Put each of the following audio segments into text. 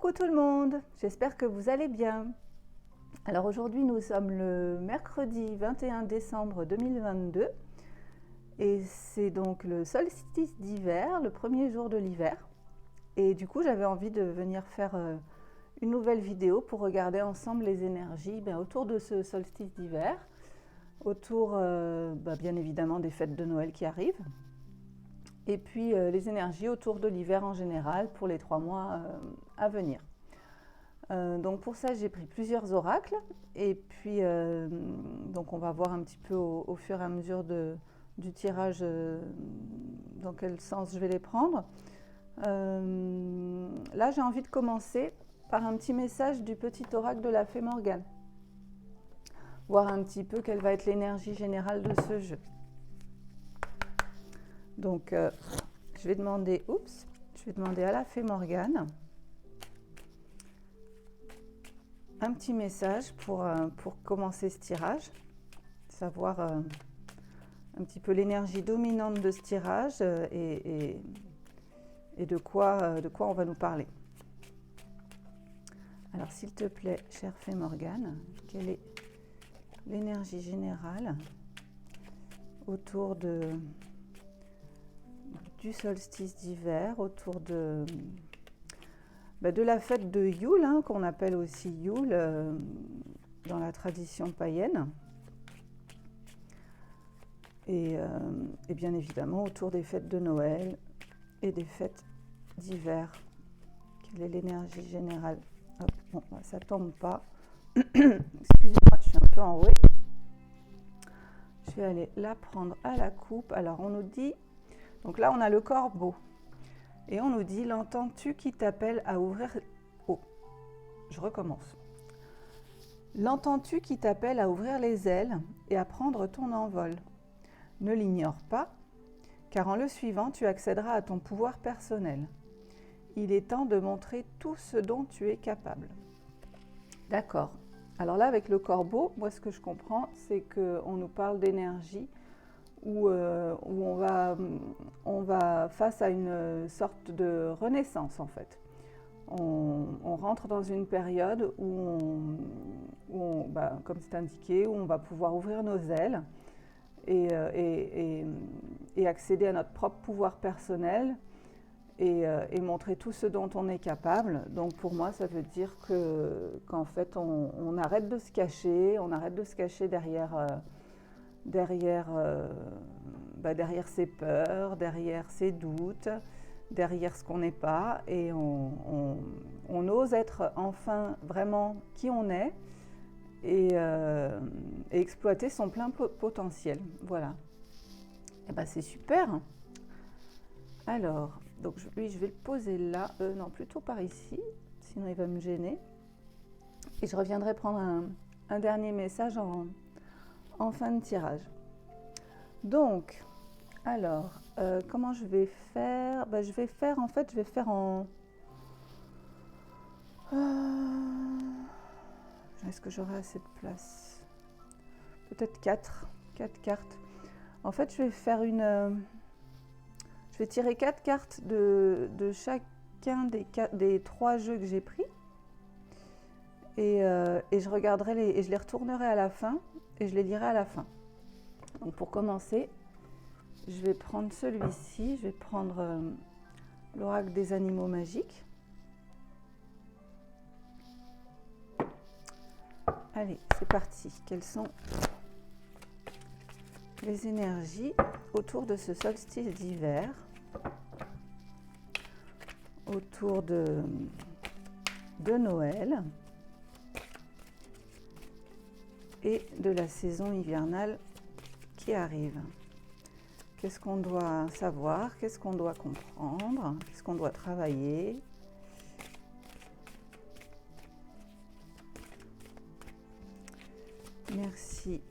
Coucou tout le monde, j'espère que vous allez bien. Alors aujourd'hui nous sommes le mercredi 21 décembre 2022 et c'est donc le solstice d'hiver, le premier jour de l'hiver. Et du coup j'avais envie de venir faire une nouvelle vidéo pour regarder ensemble les énergies autour de ce solstice d'hiver, autour bien évidemment des fêtes de Noël qui arrivent. Et puis les énergies autour de l'hiver en général pour les 3 mois à venir. Donc pour ça j'ai pris plusieurs oracles et puis donc on va voir un petit peu au fur et à mesure du tirage dans quel sens je vais les prendre. Là j'ai envie de commencer par un petit message du petit oracle de la fée Morgane. Voir un petit peu quelle va être l'énergie générale de ce jeu. Donc je vais demander à la fée Morgane un petit message pour commencer ce tirage, savoir un petit peu l'énergie dominante de ce tirage et de quoi on va nous parler. Alors s'il te plaît, chère fée Morgane, quelle est l'énergie générale autour du solstice d'hiver, autour de la fête de Yule, qu'on appelle aussi Yule dans la tradition païenne, et bien évidemment autour des fêtes de Noël et des fêtes d'hiver. Quelle est l'énergie générale? Bon, ça tombe pas. Excusez-moi, je suis un peu enrouée. Je vais aller la prendre à la coupe. Alors on nous dit, donc là on a le corbeau. Et on nous dit, l'entends-tu qui t'appelle à ouvrir... Oh, je recommence. L'entends-tu qui t'appelle à ouvrir les ailes et à prendre ton envol? Ne l'ignore pas, car en le suivant, tu accéderas à ton pouvoir personnel. Il est temps de montrer tout ce dont tu es capable. D'accord. Alors là, avec le corbeau, moi ce que je comprends, c'est qu'on nous parle d'énergie où on va face à une sorte de renaissance en fait. On rentre dans une période où comme c'est indiqué, où on va pouvoir ouvrir nos ailes et accéder à notre propre pouvoir personnel et montrer tout ce dont on est capable. Donc pour moi, ça veut dire qu'en fait, on arrête de se cacher, derrière ses peurs, derrière ses doutes, derrière ce qu'on n'est pas, et on ose être enfin vraiment qui on est et exploiter son plein potentiel. Voilà. Et c'est super. Alors, donc lui, je vais le poser là, non, plutôt par ici, sinon il va me gêner. Et je reviendrai prendre un dernier message en fin de tirage. Donc, alors, comment je vais faire? Je vais faire en... Est-ce que j'aurai assez de place? Peut-être 4 cartes. En fait, je vais faire je vais tirer 4 cartes de chacun des 3 jeux que j'ai pris. Et je regarderai et je les retournerai à la fin et je les lirai à la fin. Donc pour commencer, je vais prendre celui-ci, je vais prendre l'oracle des animaux magiques. Allez, c'est parti. Quelles sont les énergies autour de ce solstice d'hiver, autour de Noël et de la saison hivernale qui arrive? Qu'est-ce qu'on doit savoir? Qu'est-ce qu'on doit comprendre? Qu'est-ce qu'on doit travailler? Merci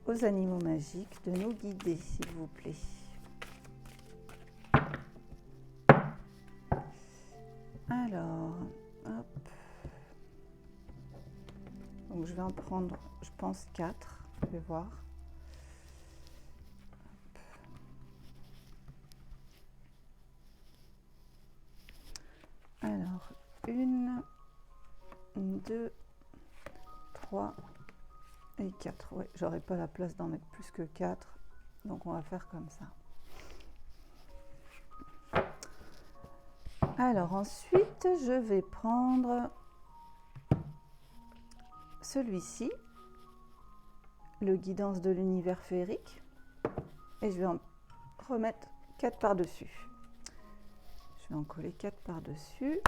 aux animaux magiques de nous guider, s'il vous plaît. Alors, hop. Donc je vais en prendre, je pense 4. Je vais voir. Alors, 1, 2, 3 et 4. Ouais, j'aurais pas la place d'en mettre plus que 4. Donc on va faire comme ça. Alors ensuite, je vais prendre celui-ci, le guidance de l'univers féerique, et je vais en remettre 4 par-dessus. Je vais en coller 4 par-dessus.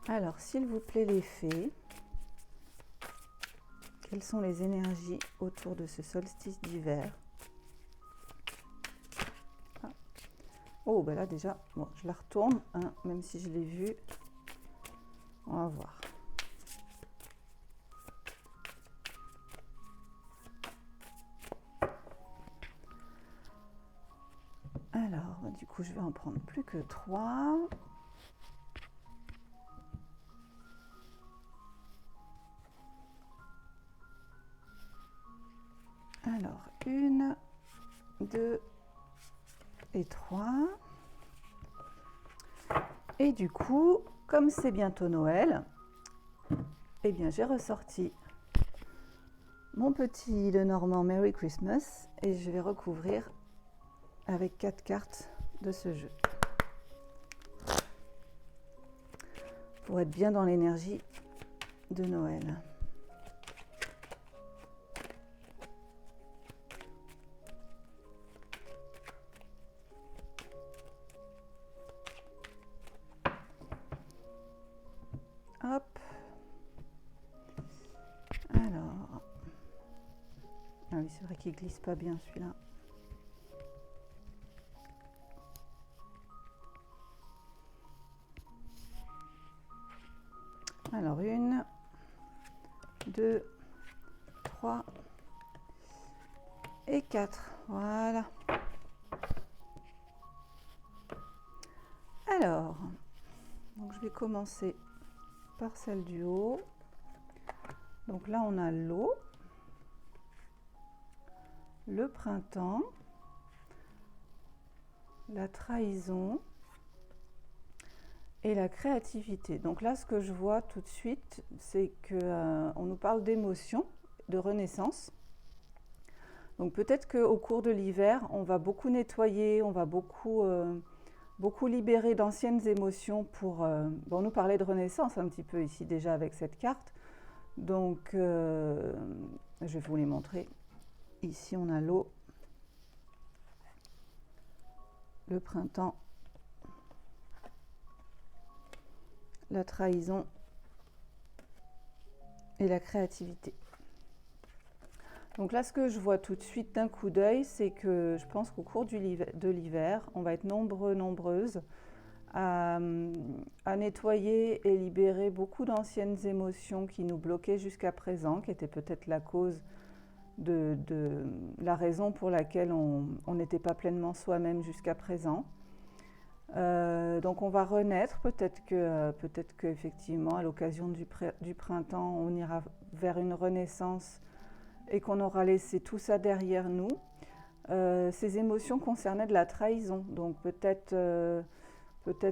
Alors, s'il vous plaît les fées, quelles sont les énergies autour de ce solstice d'hiver? Oh, ben là déjà, bon, je la retourne, hein, même si je l'ai vue. On va voir. Alors, du coup, je vais en prendre plus que 3. Alors, 1, 2 et 3. Et du coup, comme c'est bientôt Noël, eh bien, j'ai ressorti mon petit Lenormand Merry Christmas et je vais recouvrir avec 4 cartes de ce jeu. Pour être bien dans l'énergie de Noël. Hop. Alors. Ah oui, c'est vrai qu'il glisse pas bien celui-là. Alors, 1, 2, 3 et 4. Voilà. Alors, donc je vais commencer par celle du haut. Donc là, on a l'eau, le printemps, la trahison et la créativité. Donc là, ce que je vois tout de suite, c'est qu'on nous parle d'émotion, de renaissance. Donc peut-être qu'au cours de l'hiver, on va beaucoup nettoyer, on va beaucoup libérer d'anciennes émotions pour... on nous parlait de renaissance un petit peu ici déjà avec cette carte. Donc je vais vous les montrer. Ici, on a l'eau, le printemps, la trahison et la créativité. Donc là, ce que je vois tout de suite d'un coup d'œil, c'est que je pense qu'au cours de l'hiver, on va être nombreuses à nettoyer et libérer beaucoup d'anciennes émotions qui nous bloquaient jusqu'à présent, qui étaient peut-être la cause de la raison pour laquelle on n'était pas pleinement soi-même jusqu'à présent. Donc on va renaître, peut-être qu'effectivement à l'occasion du printemps, on ira vers une renaissance et qu'on aura laissé tout ça derrière nous. Ces émotions concernaient de la trahison, donc peut-être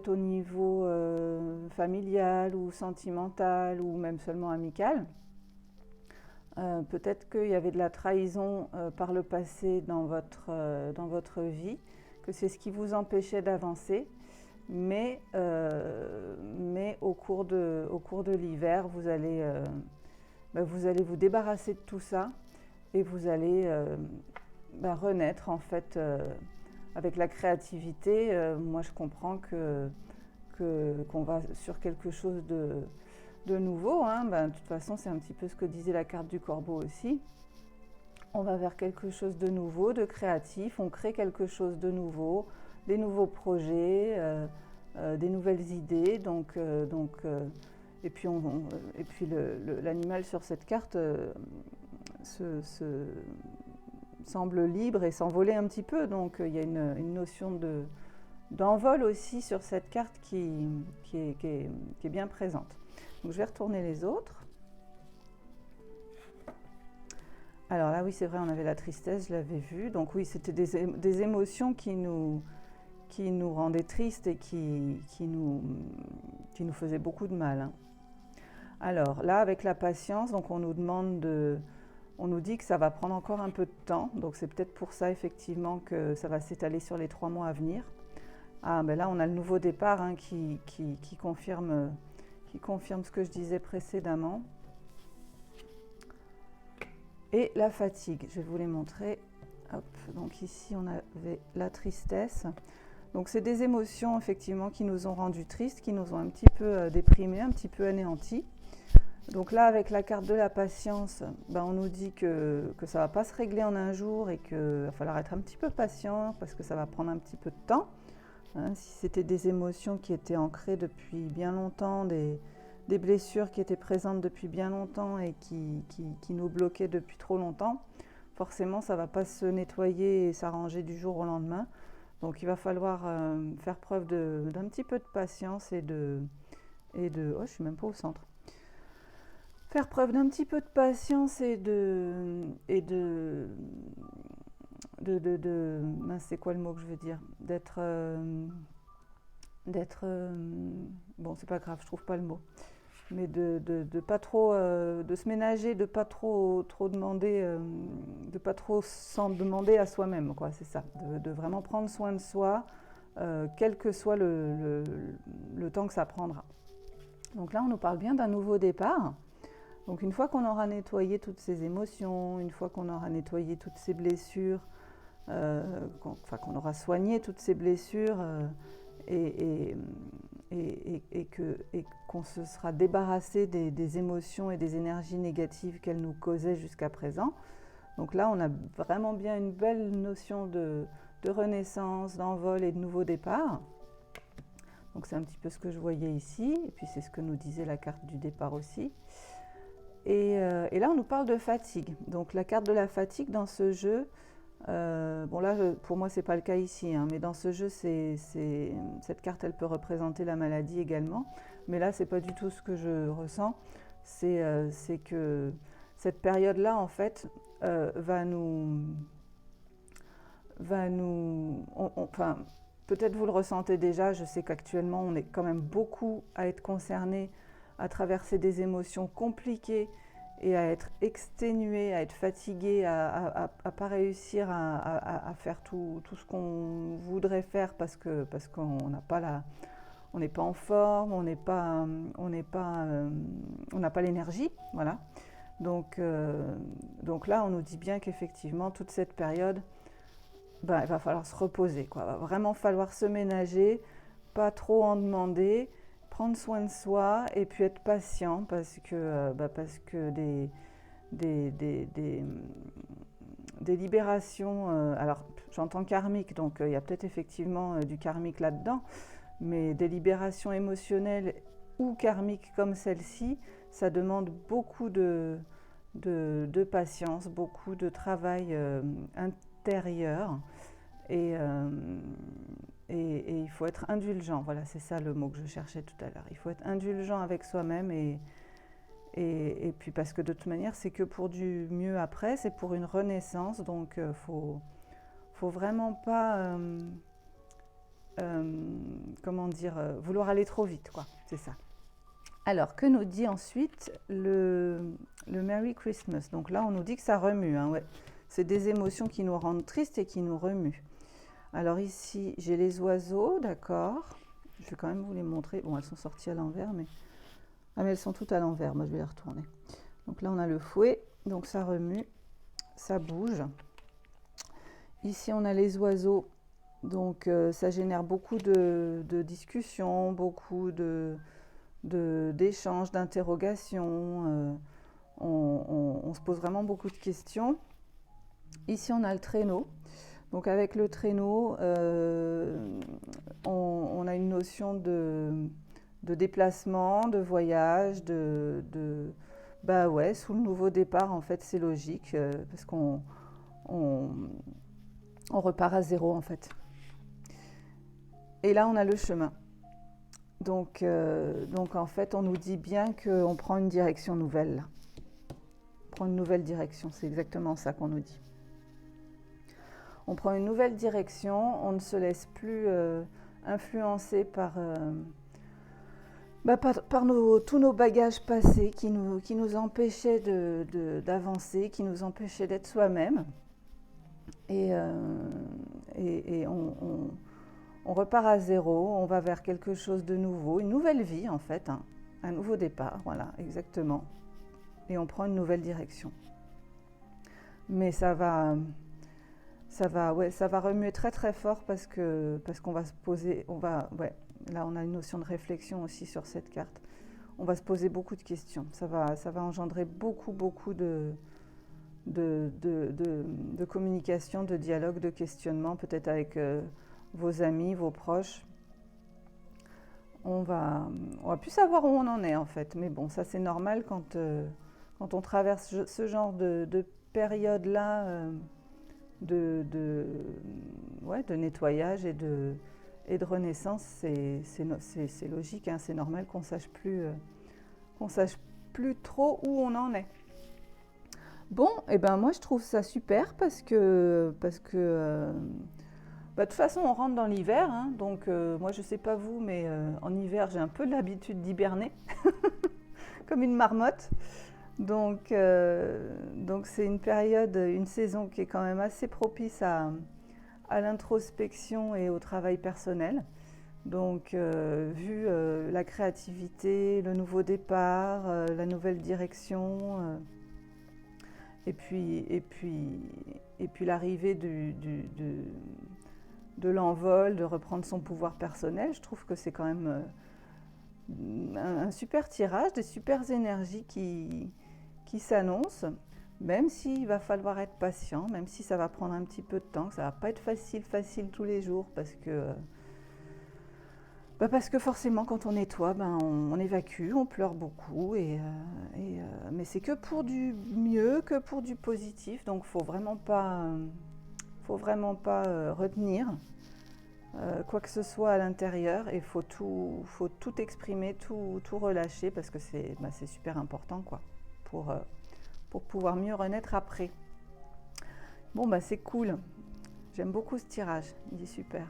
au niveau familial ou sentimental ou même seulement amical. Peut-être qu'il y avait de la trahison par le passé dans votre vie, que c'est ce qui vous empêchait d'avancer, mais au cours de l'hiver, vous allez vous débarrasser de tout ça et vous allez renaître en fait avec la créativité. Moi, je comprends qu'on va sur quelque chose de nouveau. Hein. De toute façon, c'est un petit peu ce que disait la carte du corbeau aussi. On va vers quelque chose de nouveau, de créatif, on crée quelque chose de nouveau, des nouveaux projets, des nouvelles idées. Et puis l'animal sur cette carte semble libre et s'envoler un petit peu. Donc il y a une notion d'envol aussi sur cette carte qui est bien présente. Donc je vais retourner les autres. Alors là, oui, c'est vrai, on avait la tristesse, je l'avais vu. Donc oui, c'était des émotions qui nous qui nous rendait tristes et qui nous faisait beaucoup de mal. Hein. Alors là, avec la patience, donc on nous dit que ça va prendre encore un peu de temps, donc c'est peut-être pour ça effectivement que ça va s'étaler sur les 3 mois à venir. Ah ben là on a le nouveau départ hein, qui confirme ce que je disais précédemment. Et la fatigue, je vais vous les montrer. Hop, donc ici on avait la tristesse. Donc c'est des émotions effectivement qui nous ont rendus tristes, qui nous ont un petit peu déprimés, un petit peu anéantis. Donc là, avec la carte de la patience, ben on nous dit que ça ne va pas se régler en un jour et qu'il va falloir être un petit peu patient parce que ça va prendre un petit peu de temps. Hein, si c'était des émotions qui étaient ancrées depuis bien longtemps, des blessures qui étaient présentes depuis bien longtemps et qui nous bloquaient depuis trop longtemps, forcément ça ne va pas se nettoyer et s'arranger du jour au lendemain. Donc il va falloir faire preuve d'un petit peu de patience et de... Oh, je ne suis même pas au centre. Faire preuve d'un petit peu de patience et mince, c'est quoi le mot que je veux dire, bon c'est pas grave, je trouve pas le mot, mais de pas trop de se ménager, de pas trop demander, de pas trop s'en demander à soi-même, quoi, c'est ça, de vraiment prendre soin de soi, quel que soit le temps que ça prendra. Donc là on nous parle bien d'un nouveau départ. Donc une fois qu'on aura nettoyé toutes ces émotions, une fois qu'on aura nettoyé toutes ces blessures, qu'on aura soigné toutes ces blessures et qu'on se sera débarrassé des émotions et des énergies négatives qu'elles nous causaient jusqu'à présent. Donc là, on a vraiment bien une belle notion de renaissance, d'envol et de nouveau départ. Donc c'est un petit peu ce que je voyais ici, et puis c'est ce que nous disait la carte du départ aussi. Et là, on nous parle de fatigue. Donc la carte de la fatigue dans ce jeu, bon là, pour moi, c'est pas le cas ici, hein, mais dans ce jeu, cette carte, elle peut représenter la maladie également. Mais là, c'est pas du tout ce que je ressens. C'est que cette période-là, en fait, enfin, peut-être vous le ressentez déjà. Je sais qu'actuellement, on est quand même beaucoup à être concernés, à traverser des émotions compliquées et à être exténué, à être fatigué, à pas réussir à faire tout ce qu'on voudrait faire parce qu'on n'a pas on n'est pas en forme, on n'a pas l'énergie, voilà. Donc là, on nous dit bien qu'effectivement, toute cette période, ben, il va falloir se reposer, quoi. Il va vraiment falloir se ménager, pas trop en demander, prendre soin de soi et puis être patient parce que des libérations, alors j'entends karmique, donc il y a peut-être effectivement du karmique là-dedans, mais des libérations émotionnelles ou karmiques comme celle-ci, ça demande beaucoup de patience, beaucoup de travail intérieur et il faut être indulgent. Voilà, c'est ça le mot que je cherchais tout à l'heure. Il faut être indulgent avec soi-même et puis parce que de toute manière, c'est que pour du mieux après, c'est pour une renaissance. Donc, faut vraiment pas, comment dire, vouloir aller trop vite, quoi. C'est ça. Alors, que nous dit ensuite le Merry Christmas? Donc là, on nous dit que ça remue, hein, ouais. C'est des émotions qui nous rendent tristes et qui nous remuent. Alors ici, j'ai les oiseaux, d'accord. Je vais quand même vous les montrer. Bon, elles sont sorties à l'envers, mais... Ah, mais elles sont toutes à l'envers. Moi, je vais les retourner. Donc là, on a le fouet. Donc ça remue, ça bouge. Ici, on a les oiseaux. Donc ça génère beaucoup de discussions, beaucoup d'échanges, d'interrogations. On se pose vraiment beaucoup de questions. Ici, on a le traîneau. Donc avec le traîneau, on a une notion de déplacement, de voyage, bah ouais, sous le nouveau départ, en fait, c'est logique, parce qu'on repart à zéro, en fait. Et là, on a le chemin. Donc en fait, on nous dit bien qu'on prend une direction nouvelle, là. On prend une nouvelle direction, c'est exactement ça qu'on nous dit. On prend une nouvelle direction, on ne se laisse plus influencer par tous nos bagages passés qui nous empêchaient d'avancer, qui nous empêchaient d'être soi-même. Et on repart à zéro, on va vers quelque chose de nouveau, une nouvelle vie en fait, hein, un nouveau départ, voilà, exactement. Et on prend une nouvelle direction. Mais ça va remuer très très fort parce qu'on va se poser, là on a une notion de réflexion aussi sur cette carte. On va se poser beaucoup de questions. Ça va engendrer beaucoup de communication, de dialogue, de questionnement, peut-être avec vos amis, vos proches. On va plus savoir où on en est en fait. Mais bon, ça c'est normal quand on traverse ce genre de période-là de nettoyage et de renaissance. C'est logique, hein, c'est normal qu'on sache plus trop où on en est. Bon, et ben moi je trouve ça super parce que de toute façon on rentre dans l'hiver, hein, donc moi je sais pas vous, mais en hiver j'ai un peu l'habitude d'hiberner, comme une marmotte. Donc c'est une période, une saison qui est quand même assez propice à l'introspection et au travail personnel. Donc vu la créativité, le nouveau départ, la nouvelle direction. Et puis l'arrivée de l'envol, de reprendre son pouvoir personnel, je trouve que c'est quand même un super tirage, des super énergies qui s'annoncent, même s'il va falloir être patient, même si ça va prendre un petit peu de temps, que ça va pas être facile tous les jours, parce que forcément quand on nettoie, on évacue, on pleure beaucoup, mais c'est que pour du mieux, que pour du positif, donc faut vraiment pas retenir quoi que ce soit à l'intérieur, et faut tout exprimer, tout relâcher, parce que c'est super important quoi, pour pouvoir mieux renaître après. Bon c'est cool, j'aime beaucoup ce tirage, il est super.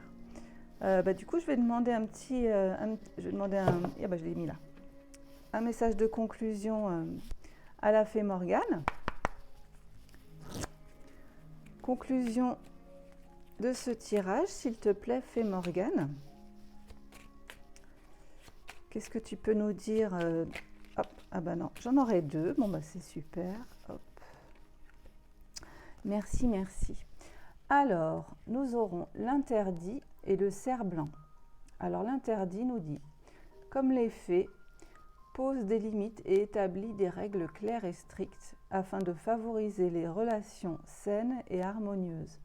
Du coup, je vais demander je l'ai mis là. Un message de conclusion à la fée Morgane. Conclusion de ce tirage, s'il te plaît, fée Morgane. Qu'est-ce que tu peux nous dire non, j'en aurai deux. Bon, c'est super. Hop. Merci. Alors, nous aurons l'interdit et le cerf blanc. Alors l'interdit nous dit, comme les fées, pose des limites et établit des règles claires et strictes afin de favoriser les relations saines et harmonieuses.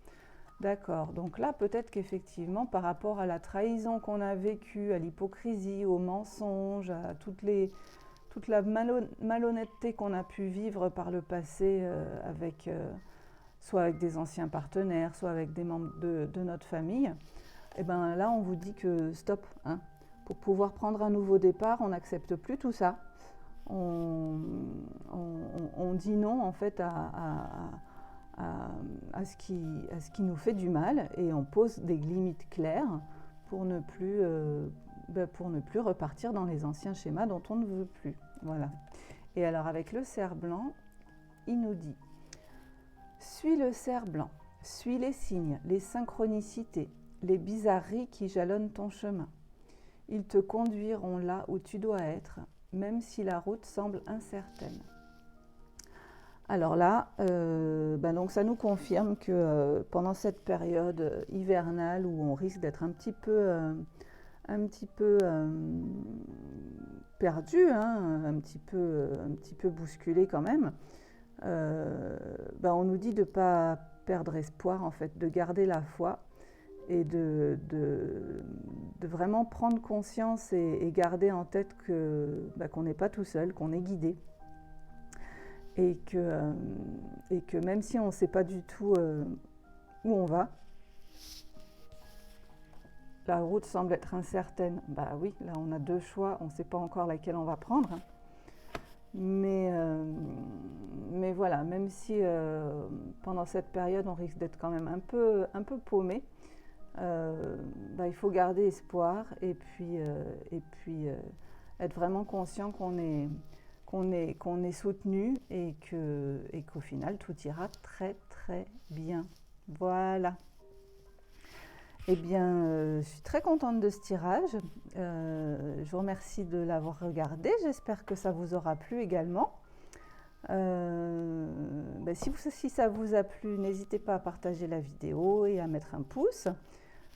D'accord, donc là peut-être qu'effectivement par rapport à la trahison qu'on a vécue, à l'hypocrisie, au mensonge, à toute la malhonnêteté qu'on a pu vivre par le passé soit avec des anciens partenaires, soit avec des membres de notre famille, et là on vous dit que stop, hein. Pour pouvoir prendre un nouveau départ, on n'accepte plus tout ça. On dit non en fait à ce qui nous fait du mal, et on pose des limites claires pour ne plus repartir dans les anciens schémas dont on ne veut plus. Voilà. Et alors avec le cerf blanc, il nous dit: suis le cerf blanc, suis les signes, les synchronicités, les bizarreries qui jalonnent ton chemin. Ils te conduiront là où tu dois être, même si la route semble incertaine. Alors là, donc ça nous confirme que pendant cette période hivernale où on risque d'être un petit peu perdu, hein, un petit peu bousculé quand même, on nous dit de ne pas perdre espoir, en fait, de garder la foi et de vraiment prendre conscience et garder en tête qu'on n'est pas tout seul, qu'on est guidé. Et que même si on ne sait pas du tout où on va, la route semble être incertaine. Oui, là on a deux choix, on ne sait pas encore laquelle on va prendre. Mais voilà, même si pendant cette période on risque d'être quand même un peu paumé, il faut garder espoir et puis être vraiment conscient qu'on est soutenu et qu'au final tout ira très très bien. Voilà. Eh bien, je suis très contente de ce tirage. Je vous remercie de l'avoir regardé. J'espère que ça vous aura plu également. Si ça vous a plu, n'hésitez pas à partager la vidéo et à mettre un pouce.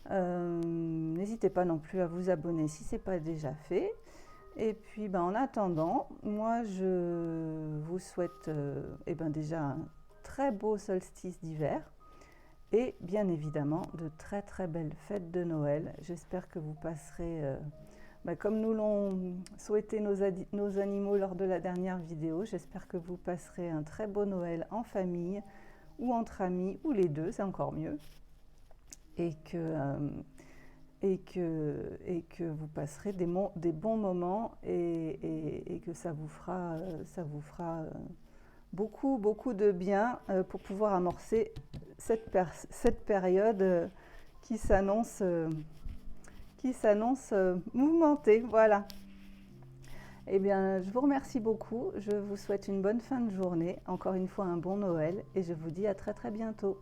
N'hésitez pas non plus à vous abonner si ce n'est pas déjà fait. Et puis en attendant, moi je vous souhaite déjà un très beau solstice d'hiver et bien évidemment de très très belles fêtes de Noël. J'espère que vous passerez, comme nous l'ont souhaité nos animaux lors de la dernière vidéo, j'espère que vous passerez un très beau Noël en famille ou entre amis ou les deux, c'est encore mieux. Et que vous passerez des bons moments et que ça vous fera beaucoup de bien pour pouvoir amorcer cette période qui s'annonce mouvementée. Voilà. Eh bien, je vous remercie beaucoup. Je vous souhaite une bonne fin de journée. Encore une fois, un bon Noël et je vous dis à très très bientôt.